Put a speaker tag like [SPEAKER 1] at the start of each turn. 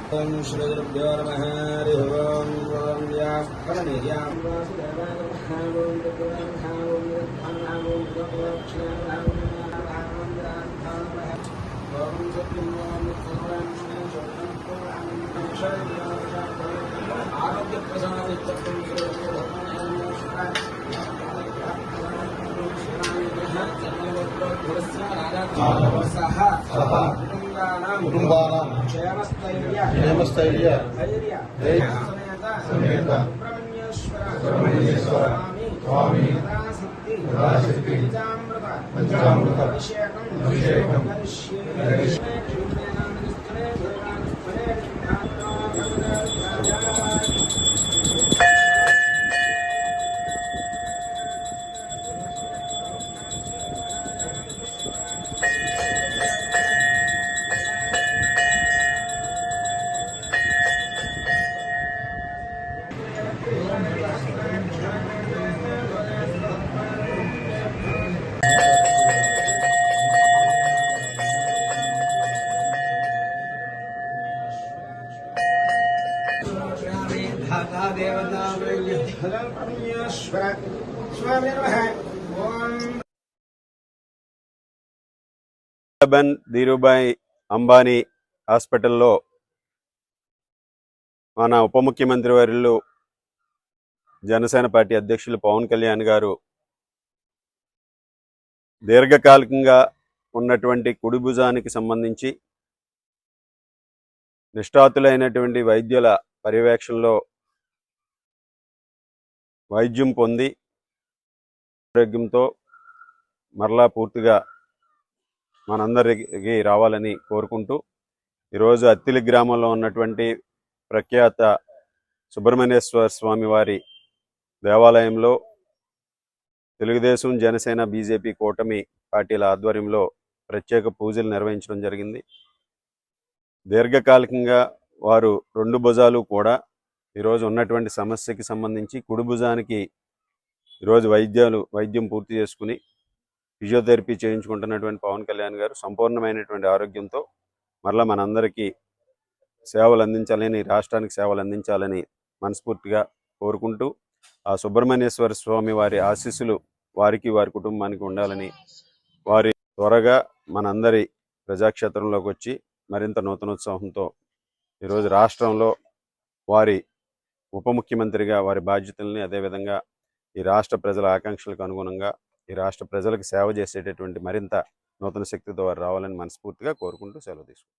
[SPEAKER 1] ओम श्री गुरुभ्यो नमः हरि ओम ओम या परमेया आरोग्य
[SPEAKER 2] कुटुंबानां क्षेमस्थैर्य समेत सुब्रह्मण्येश्वर स्वामी यथाशक्ति पंचामृत अभिषेकं करिष्ये।
[SPEAKER 3] ధీరుభాయ్ అంబానీ హాస్పిటల్లో మన ఉప ముఖ్యమంత్రి వర్యులు జనసేన పార్టీ అధ్యక్షులు పవన్ కళ్యాణ్ గారు దీర్ఘకాలికంగా ఉన్నటువంటి కుడి భుజానికి సంబంధించి నిష్ఠాతులైనటువంటి వైద్యుల పర్యవేక్షణలో వైద్యం పొంది ఆరోగ్యంతో మరలా పూర్తిగా మనందరికి రావాలని కోరుకుంటూ ఈరోజు అత్తిలి గ్రామంలో ఉన్నటువంటి ప్రఖ్యాత సుబ్రహ్మణ్యేశ్వర స్వామి వారి దేవాలయంలో తెలుగుదేశం జనసేన బీజేపీ కూటమి పార్టీల ఆధ్వర్యంలో ప్రత్యేక పూజలు నిర్వహించడం జరిగింది. దీర్ఘకాలికంగా వారు రెండు భుజాలు కూడా ఈరోజు ఉన్నటువంటి సమస్యకి సంబంధించి కుడి భుజానికి ఈరోజు వైద్యం పూర్తి చేసుకుని ఫిజియోథెరపీ చేయించుకుంటున్నటువంటి పవన్ కళ్యాణ్ గారు సంపూర్ణమైనటువంటి ఆరోగ్యంతో మరలా మనందరికీ సేవలు అందించాలని, రాష్ట్రానికి సేవలు అందించాలని మనస్ఫూర్తిగా కోరుకుంటూ ఆ సుబ్రహ్మణ్యేశ్వర స్వామి వారి ఆశీస్సులు వారికి వారి కుటుంబానికి ఉండాలని, వారి త్వరగా మనందరి ప్రజాక్షేత్రంలోకి వచ్చి మరింత నూతనోత్సాహంతో ఈరోజు రాష్ట్రంలో వారి ఉప ముఖ్యమంత్రిగా వారి బాధ్యతల్ని, అదేవిధంగా ఈ రాష్ట్ర ప్రజల ఆకాంక్షలకు అనుగుణంగా ఈ రాష్ట్ర ప్రజలకు సేవ చేసేటటువంటి మరింత నూతన శక్తితో వారు రావాలని మనస్ఫూర్తిగా కోరుకుంటూ సెలవు తీసుకుంటాం.